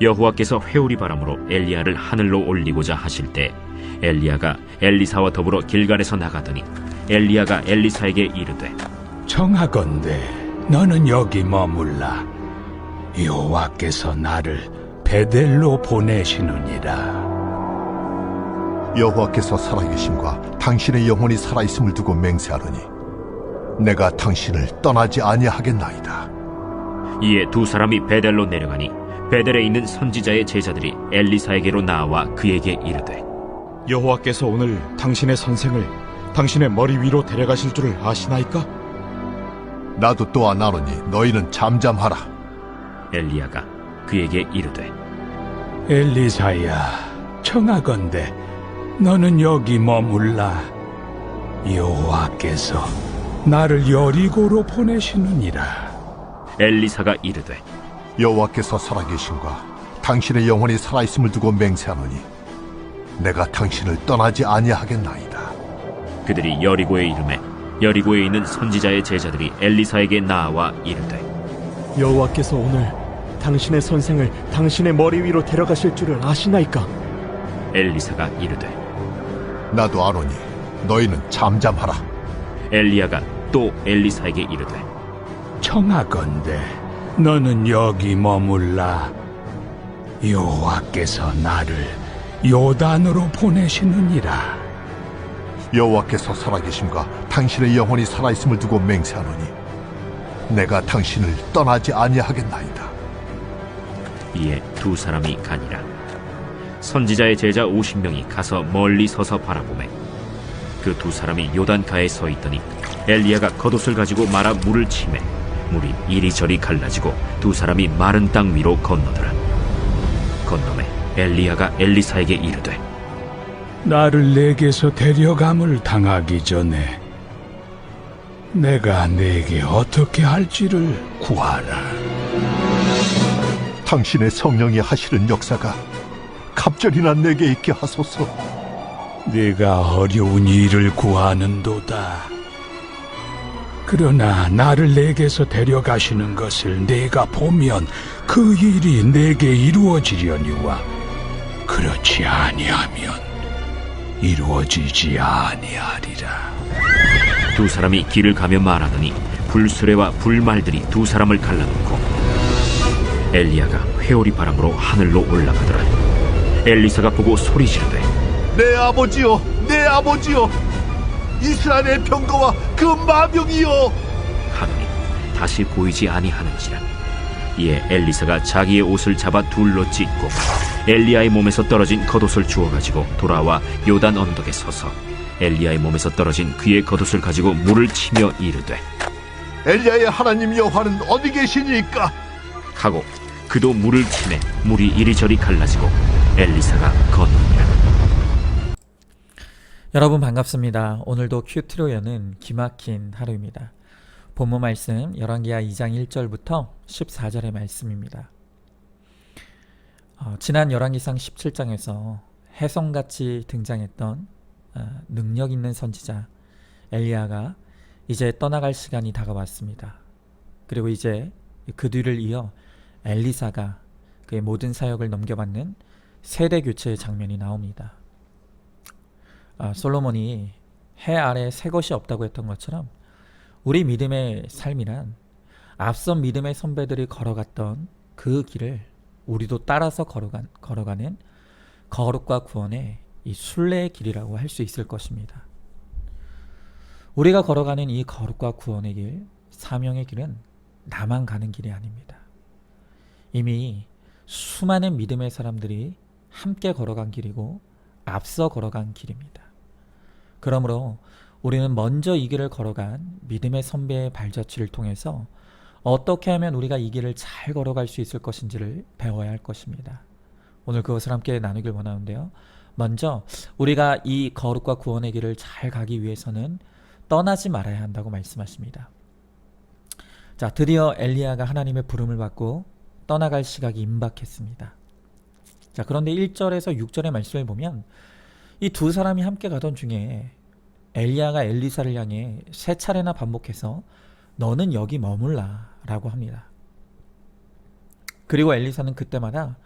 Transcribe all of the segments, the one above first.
여호와께서 회오리 바람으로 엘리야를 하늘로 올리고자 하실 때 엘리야가 엘리사와 더불어 길갈에서 나가더니 엘리야가 엘리사에게 이르되 청하건대 너는 여기 머물라. 여호와께서 나를 베델로 보내시느니라. 여호와께서 살아계심과 당신의 영혼이 살아있음을 두고 맹세하노니 내가 당신을 떠나지 아니하겠나이다. 이에 두 사람이 베델로 내려가니 베델에 있는 선지자의 제자들이 엘리사에게로 나와 그에게 이르되 여호와께서 오늘 당신의 선생을 당신의 머리 위로 데려가실 줄을 아시나이까? 나도 또한 아노니 너희는 잠잠하라. 엘리야가 그에게 이르되 엘리사야, 청하건대 너는 여기 머물라. 여호와께서 나를 여리고로 보내시느니라. 엘리사가 이르되 여호와께서 살아계심과 당신의 영혼이 살아있음을 두고 맹세하노니 내가 당신을 떠나지 아니하겠나이다. 그들이 여리고에 이르매 여리고에 있는 선지자의 제자들이 엘리사에게 나와 이르되 여호와께서 오늘 당신의 선생을 당신의 머리 위로 데려가실 줄을 아시나이까? 엘리사가 이르되 나도 아노니 너희는 잠잠하라. 엘리야가 또 엘리사에게 이르되 청하건대 너는 여기 머물라. 여호와께서 나를 요단으로 보내시느니라. 여호와께서 살아계심과 당신의 영혼이 살아있음을 두고 맹세하노니 내가 당신을 떠나지 아니하겠나이다. 이에 두 사람이 가니라. 선지자의 제자 50명이 가서 멀리 서서 바라보매 그 두 사람이 요단가에 서 있더니 엘리야가 겉옷을 가지고 말아 물을 치매 물이 이리저리 갈라지고 두 사람이 마른 땅 위로 건너더라. 건너매 엘리야가 엘리사에게 이르되 나를 내게서 데려감을 당하기 전에 내가 내게 어떻게 할지를 구하라. 당신의 성령이 하시는 역사가 갑절이나 내게 있게 하소서. 네가 어려운 일을 구하는도다. 그러나 나를 내게서 데려가시는 것을 내가 보면 그 일이 내게 이루어지려니와 그렇지 아니하면 이루어지지 아니하리라. 두 사람이 길을 가며 말하더니 불수레와 불말들이 두 사람을 갈라놓고 엘리야가 회오리 바람으로 하늘로 올라가더라. 엘리사가 보고 소리 지르되 내 아버지여, 내 아버지여, 이스라엘의 병거와 그 마병이여. 하더니 다시 보이지 아니하는지라. 이에 엘리사가 자기의 옷을 잡아 둘로 찢고 엘리야의 몸에서 떨어진 겉옷을 주워가지고 돌아와 요단 언덕에 서서 엘리야의 몸에서 떨어진 그의 겉옷을 가지고 물을 치며 이르되 엘리야의 하나님 여호와는 어디 계시니까? 하고 그도 물을 치매 물이 이리저리 갈라지고 엘리사가 건너니라. 여러분 반갑습니다. 오늘도 큐티로 여는 기막힌 하루입니다. 본문 말씀 열왕기하 2장 1절부터 14절의 말씀입니다. 지난 열왕기상 17장에서 혜성같이 등장했던 능력 있는 선지자 엘리야가 이제 떠나갈 시간이 다가왔습니다. 그리고 이제 그 뒤를 이어 엘리사가 그의 모든 사역을 넘겨받는 세대 교체의 장면이 나옵니다. 솔로몬이 해 아래 새 것이 없다고 했던 것처럼 우리 믿음의 삶이란 앞선 믿음의 선배들이 걸어갔던 그 길을 우리도 따라서 걸어가는 거룩과 구원의 이 순례의 길이라고 할 수 있을 것입니다. 우리가 걸어가는 이 거룩과 구원의 길, 사명의 길은 나만 가는 길이 아닙니다. 이미 수많은 믿음의 사람들이 함께 걸어간 길이고 앞서 걸어간 길입니다. 그러므로 우리는 먼저 이 길을 걸어간 믿음의 선배의 발자취를 통해서 어떻게 하면 우리가 이 길을 잘 걸어갈 수 있을 것인지를 배워야 할 것입니다. 오늘 그것을 함께 나누길 원하는데요. 먼저 우리가 이 거룩과 구원의 길을 잘 가기 위해서는 떠나지 말아야 한다고 말씀하십니다. 자, 드디어 엘리야가 하나님의 부름을 받고 떠나갈 시각이 임박했습니다. 자, 그런데 1절에서 6절의 말씀을 보면 이 두 사람이 함께 가던 중에 엘리야가 엘리사를 향해 세 차례나 반복해서 너는 여기 머물라 라고 합니다. 그리고 엘리사는 그때마다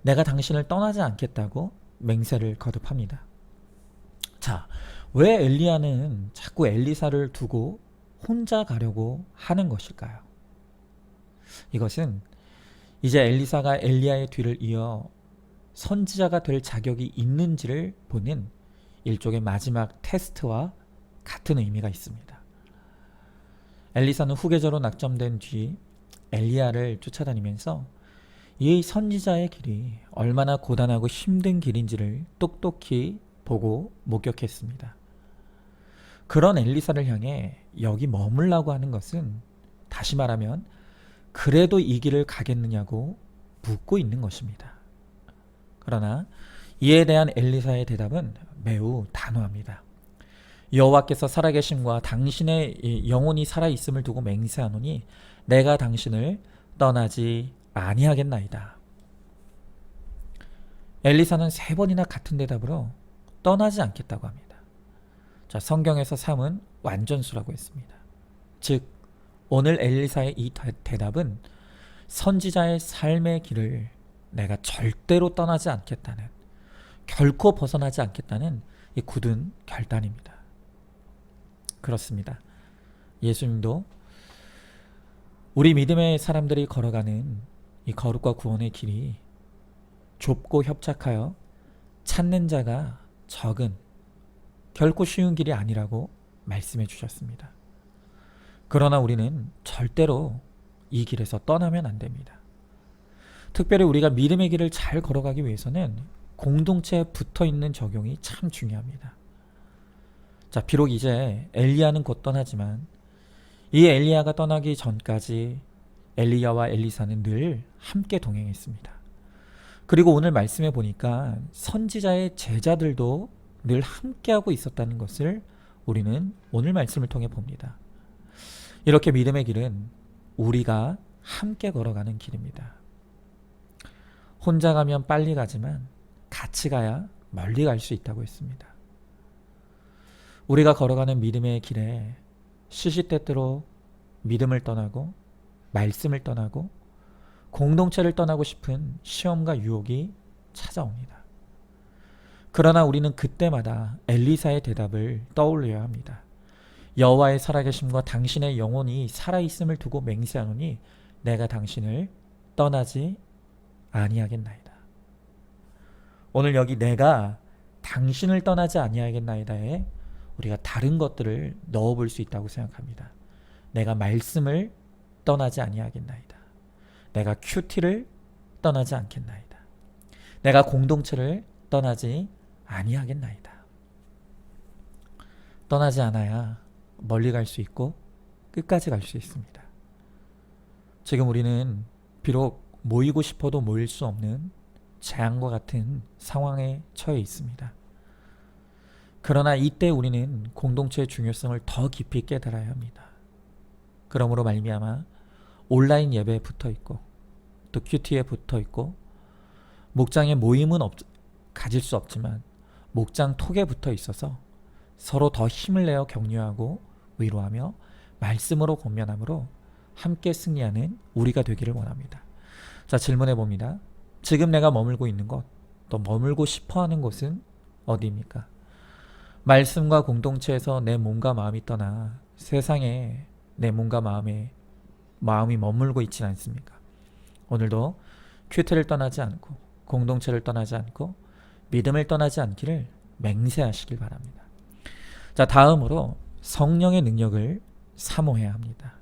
내가 당신을 떠나지 않겠다고 맹세를 거듭합니다. 자, 왜 엘리야는 자꾸 엘리사를 두고 혼자 가려고 하는 것일까요? 이것은 이제 엘리사가 엘리야의 뒤를 이어 선지자가 될 자격이 있는지를 보는 일종의 마지막 테스트와 같은 의미가 있습니다. 엘리사는 후계자로 낙점된 뒤 엘리야를 쫓아다니면서 이 선지자의 길이 얼마나 고단하고 힘든 길인지를 똑똑히 보고 목격했습니다. 그런 엘리사를 향해 여기 머물라고 하는 것은 다시 말하면 그래도 이 길을 가겠느냐고 묻고 있는 것입니다. 그러나 이에 대한 엘리사의 대답은 매우 단호합니다. 여호와께서 살아계심과 당신의 영혼이 살아있음을 두고 맹세하노니 내가 당신을 떠나지 아니하겠나이다. 엘리사는 3번이나 같은 대답으로 떠나지 않겠다고 합니다. 자, 성경에서 3은 완전수라고 했습니다. 즉 오늘 엘리사의 이 대답은 선지자의 삶의 길을 내가 절대로 떠나지 않겠다는, 결코 벗어나지 않겠다는 이 굳은 결단입니다. 그렇습니다. 예수님도 우리 믿음의 사람들이 걸어가는 이 거룩과 구원의 길이 좁고 협착하여 찾는 자가 적은, 결코 쉬운 길이 아니라고 말씀해 주셨습니다. 그러나 우리는 절대로 이 길에서 떠나면 안 됩니다. 특별히 우리가 믿음의 길을 잘 걸어가기 위해서는 공동체에 붙어있는 적용이 참 중요합니다. 자, 비록 이제 엘리야는 곧 떠나지만 이 엘리야가 떠나기 전까지 엘리야와 엘리사는 늘 함께 동행했습니다. 그리고 오늘 말씀해 보니까 선지자의 제자들도 늘 함께하고 있었다는 것을 우리는 오늘 말씀을 통해 봅니다. 이렇게 믿음의 길은 우리가 함께 걸어가는 길입니다. 혼자 가면 빨리 가지만 같이 가야 멀리 갈 수 있다고 했습니다. 우리가 걸어가는 믿음의 길에 시시때때로 믿음을 떠나고 말씀을 떠나고 공동체를 떠나고 싶은 시험과 유혹이 찾아옵니다. 그러나 우리는 그때마다 엘리사의 대답을 떠올려야 합니다. 여호와의 살아계심과 당신의 영혼이 살아있음을 두고 맹세하노니 내가 당신을 떠나지 아니하겠나이다. 오늘 여기 내가 당신을 떠나지 아니하겠나이다에 우리가 다른 것들을 넣어볼 수 있다고 생각합니다. 내가 말씀을 떠나지 아니하겠나이다. 내가 큐티를 떠나지 않겠나이다. 내가 공동체를 떠나지 아니하겠나이다. 떠나지 않아야 멀리 갈 수 있고 끝까지 갈 수 있습니다. 지금 우리는 비록 모이고 싶어도 모일 수 없는 재앙과 같은 상황에 처해 있습니다. 그러나 이때 우리는 공동체의 중요성을 더 깊이 깨달아야 합니다. 그러므로 말미암아 온라인 예배에 붙어 있고 또 큐티에 붙어 있고 목장의 모임은 가질 수 없지만 목장 톡에 붙어 있어서 서로 더 힘을 내어 격려하고 위로하며 말씀으로 권면함으로 함께 승리하는 우리가 되기를 원합니다. 자, 질문해 봅니다. 지금 내가 머물고 있는 곳, 또 머물고 싶어하는 곳은 어디입니까? 말씀과 공동체에서 내 몸과 마음이 떠나 세상에 내 몸과 마음이 머물고 있지는 않습니까? 오늘도 큐티를 떠나지 않고 공동체를 떠나지 않고 믿음을 떠나지 않기를 맹세하시길 바랍니다. 자, 다음으로 성령의 능력을 사모해야 합니다.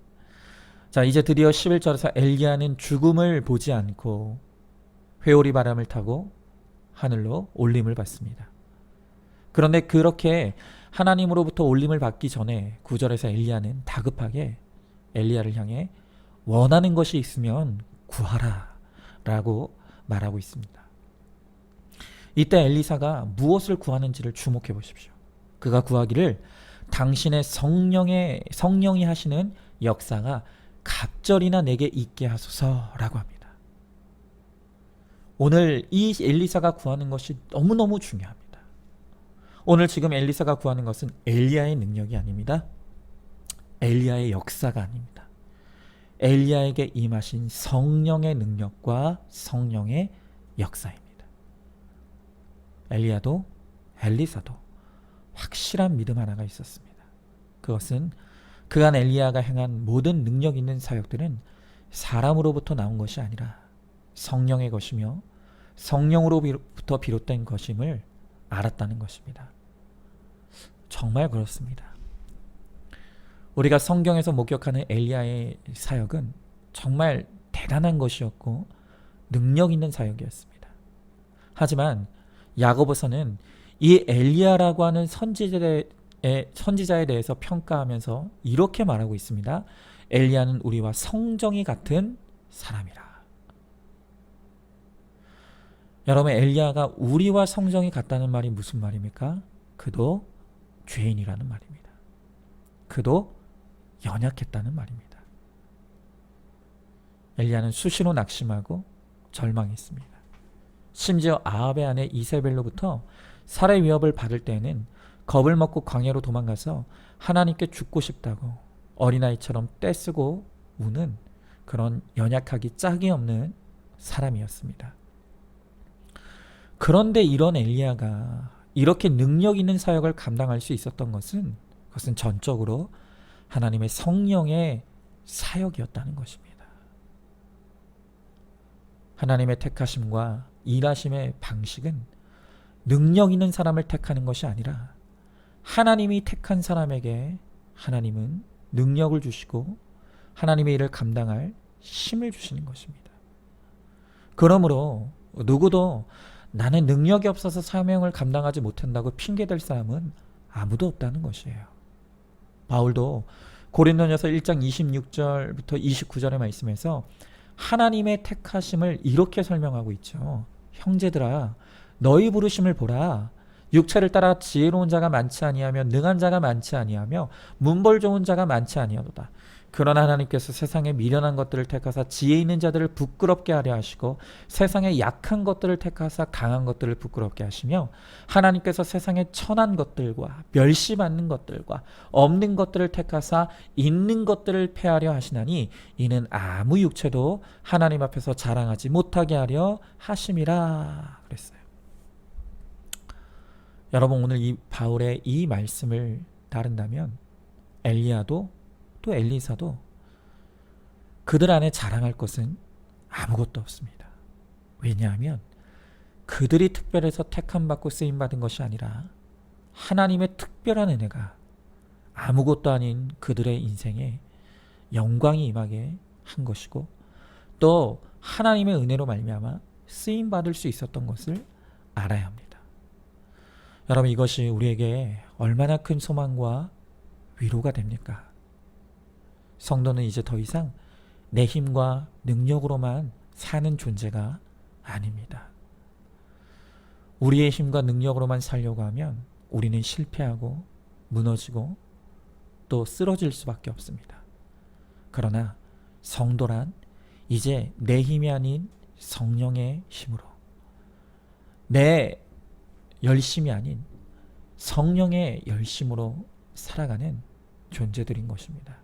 자, 이제 드디어 11절에서 엘리야는 죽음을 보지 않고 회오리 바람을 타고 하늘로 올림을 받습니다. 그런데 그렇게 하나님으로부터 올림을 받기 전에 9절에서 엘리야는 다급하게 엘리야를 향해 원하는 것이 있으면 구하라 라고 말하고 있습니다. 이때 엘리사가 무엇을 구하는지를 주목해 보십시오. 그가 구하기를 당신의 성령이 하시는 역사가 갑절이나 내게 있게 하소서라고 합니다. 오늘 이 엘리사가 구하는 것이 너무너무 중요합니다. 오늘 지금 엘리사가 구하는 것은 엘리야의 능력이 아닙니다. 엘리야의 역사가 아닙니다. 엘리야에게 임하신 성령의 능력과 성령의 역사입니다. 엘리야도 엘리사도 확실한 믿음 하나가 있었습니다. 그것은 그간 엘리야가 행한 모든 능력 있는 사역들은 사람으로부터 나온 것이 아니라 성령의 것이며 성령으로부터 비롯된 것임을 알았다는 것입니다. 정말 그렇습니다. 우리가 성경에서 목격하는 엘리야의 사역은 정말 대단한 것이었고 능력 있는 사역이었습니다. 하지만 야고보서는 이 엘리야라고 하는 선지자에 대해서 평가하면서 이렇게 말하고 있습니다. 엘리야는 우리와 성정이 같은 사람이라. 여러분, 엘리야가 우리와 성정이 같다는 말이 무슨 말입니까? 그도 죄인이라는 말입니다. 그도 연약했다는 말입니다. 엘리야는 수시로 낙심하고 절망했습니다. 심지어 아합의 아내 이세벨로부터 살해 위협을 받을 때에는 겁을 먹고 광야로 도망가서 하나님께 죽고 싶다고 어린아이처럼 떼쓰고 우는 그런 연약하기 짝이 없는 사람이었습니다. 그런데 이런 엘리야가 이렇게 능력 있는 사역을 감당할 수 있었던 것은 그것은 전적으로 하나님의 성령의 사역이었다는 것입니다. 하나님의 택하심과 일하심의 방식은 능력 있는 사람을 택하는 것이 아니라 하나님이 택한 사람에게 하나님은 능력을 주시고 하나님의 일을 감당할 힘을 주시는 것입니다. 그러므로 누구도 나는 능력이 없어서 사명을 감당하지 못한다고 핑계댈 사람은 아무도 없다는 것이에요. 바울도 고린도전서 1장 26절부터 29절의 말씀에서 하나님의 택하심을 이렇게 설명하고 있죠. 형제들아, 너희 부르심을 보라. 육체를 따라 지혜로운 자가 많지 아니하며 능한 자가 많지 아니하며 문벌 좋은 자가 많지 아니하도다. 그러나 하나님께서 세상에 미련한 것들을 택하사 지혜 있는 자들을 부끄럽게 하려 하시고 세상에 약한 것들을 택하사 강한 것들을 부끄럽게 하시며 하나님께서 세상에 천한 것들과 멸시받는 것들과 없는 것들을 택하사 있는 것들을 패하려 하시나니 이는 아무 육체도 하나님 앞에서 자랑하지 못하게 하려 하심이라 그랬어요. 여러분, 오늘 이 바울의 이 말씀을 따른다면 엘리야도 또 엘리사도 그들 안에 자랑할 것은 아무것도 없습니다. 왜냐하면 그들이 특별해서 택함받고 쓰임받은 것이 아니라 하나님의 특별한 은혜가 아무것도 아닌 그들의 인생에 영광이 임하게 한 것이고 또 하나님의 은혜로 말미암아 쓰임받을 수 있었던 것을 알아야 합니다. 여러분, 이것이 우리에게 얼마나 큰 소망과 위로가 됩니까? 성도는 이제 더 이상 내 힘과 능력으로만 사는 존재가 아닙니다. 우리의 힘과 능력으로만 살려고 하면 우리는 실패하고 무너지고 또 쓰러질 수밖에 없습니다. 그러나 성도란 이제 내 힘이 아닌 성령의 힘으로, 내 열심이 아닌 성령의 열심으로 살아가는 존재들인 것입니다.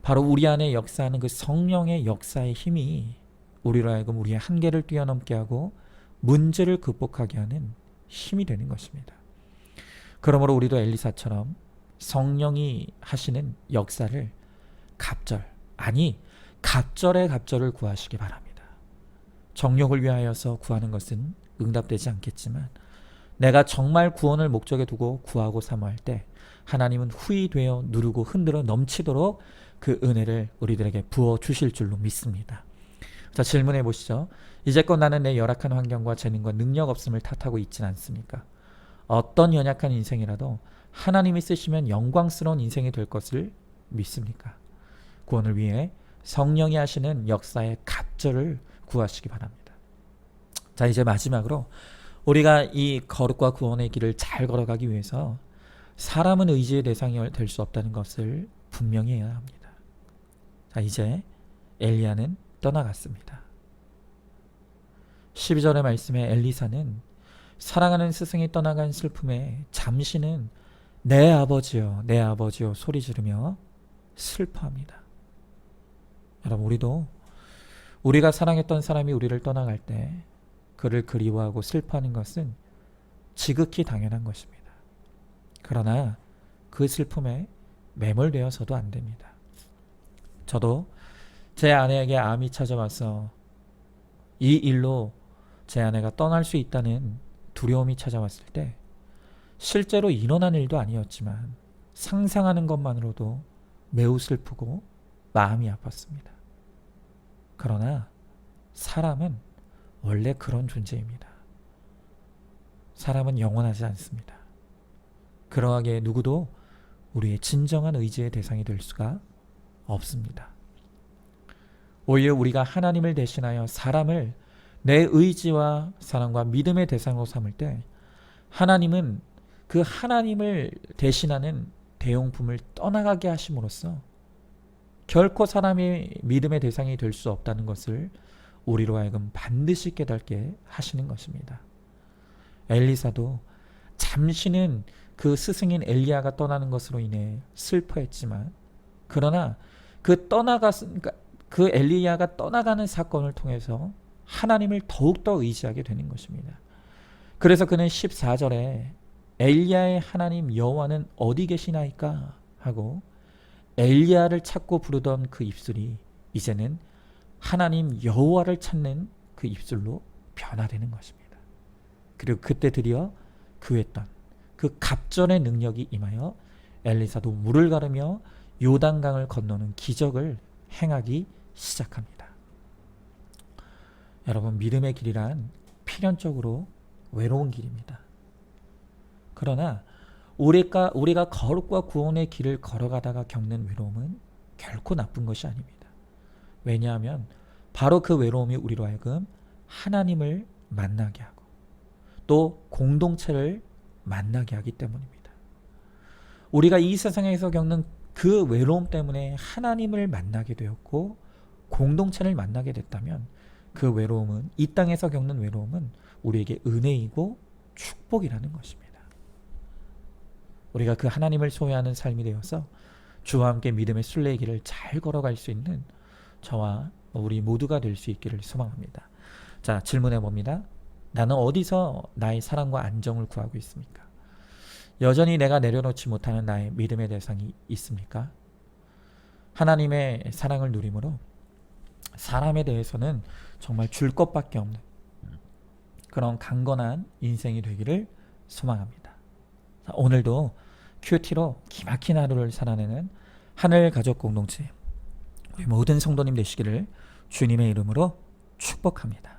바로 우리 안에 역사하는 그 성령의 역사의 힘이 우리로 하여금 우리의 한계를 뛰어넘게 하고 문제를 극복하게 하는 힘이 되는 것입니다. 그러므로 우리도 엘리사처럼 성령이 하시는 역사를 갑절의 갑절을 구하시기 바랍니다. 정욕을 위하여서 구하는 것은 응답되지 않겠지만 내가 정말 구원을 목적에 두고 구하고 사모할 때 하나님은 후히 되어 누르고 흔들어 넘치도록 그 은혜를 우리들에게 부어 주실 줄로 믿습니다. 자, 질문해 보시죠. 이제껏 나는 내 열악한 환경과 재능과 능력 없음을 탓하고 있진 않습니까? 어떤 연약한 인생이라도 하나님이 쓰시면 영광스러운 인생이 될 것을 믿습니까? 구원을 위해 성령이 하시는 역사의 갑절을 구하시기 바랍니다. 자, 이제 마지막으로 우리가 이 거룩과 구원의 길을 잘 걸어가기 위해서 사람은 의지의 대상이 될 수 없다는 것을 분명히 해야 합니다. 자, 이제 엘리야는 떠나갔습니다. 12절의 말씀에 엘리사는 사랑하는 스승이 떠나간 슬픔에 잠시는 내 아버지여 내 아버지여 소리 지르며 슬퍼합니다. 여러분, 우리도 우리가 사랑했던 사람이 우리를 떠나갈 때 그를 그리워하고 슬퍼하는 것은 지극히 당연한 것입니다. 그러나 그 슬픔에 매몰되어서도 안 됩니다. 저도 제 아내에게 암이 찾아와서 이 일로 제 아내가 떠날 수 있다는 두려움이 찾아왔을 때 실제로 일어난 일도 아니었지만 상상하는 것만으로도 매우 슬프고 마음이 아팠습니다. 그러나 사람은 원래 그런 존재입니다. 사람은 영원하지 않습니다. 그러하기에 누구도 우리의 진정한 의지의 대상이 될 수가 없습니다. 오히려 우리가 하나님을 대신하여 사람을 내 의지와 사랑과 믿음의 대상으로 삼을 때 하나님은 그 하나님을 대신하는 대용품을 떠나가게 하심으로써 결코 사람이 믿음의 대상이 될 수 없다는 것을 우리로 하여금 반드시 깨닫게 하시는 것입니다. 엘리사도 잠시는 그 스승인 엘리야가 떠나는 것으로 인해 슬퍼했지만 그러나 그 엘리야가 떠나가는 사건을 통해서 하나님을 더욱더 의지하게 되는 것입니다. 그래서 그는 14절에 엘리야의 하나님 여호와는 어디 계시나이까 하고 엘리야를 찾고 부르던 그 입술이 이제는 하나님 여호와를 찾는 그 입술로 변화되는 것입니다. 그리고 그때 드디어 구했던 그 갑절의 능력이 임하여 엘리사도 물을 가르며 요단강을 건너는 기적을 행하기 시작합니다. 여러분, 믿음의 길이란 필연적으로 외로운 길입니다. 그러나 우리가 거룩과 구원의 길을 걸어가다가 겪는 외로움은 결코 나쁜 것이 아닙니다. 왜냐하면 바로 그 외로움이 우리로 하여금 하나님을 만나게 하고 또 공동체를 만나게 하기 때문입니다. 우리가 이 세상에서 겪는 그 외로움 때문에 하나님을 만나게 되었고 공동체를 만나게 됐다면 그 외로움은, 이 땅에서 겪는 외로움은 우리에게 은혜이고 축복이라는 것입니다. 우리가 그 하나님을 소유하는 삶이 되어서 주와 함께 믿음의 순례의 길을 잘 걸어갈 수 있는 저와 우리 모두가 될 수 있기를 소망합니다. 자, 질문해 봅니다. 나는 어디서 나의 사랑과 안정을 구하고 있습니까? 여전히 내가 내려놓지 못하는 나의 믿음의 대상이 있습니까? 하나님의 사랑을 누림으로 사람에 대해서는 정말 줄 것밖에 없는 그런 강건한 인생이 되기를 소망합니다. 자, 오늘도 큐티로 기막힌 하루를 살아내는 하늘 가족 공동체 우리 모든 성도님 되시기를 주님의 이름으로 축복합니다.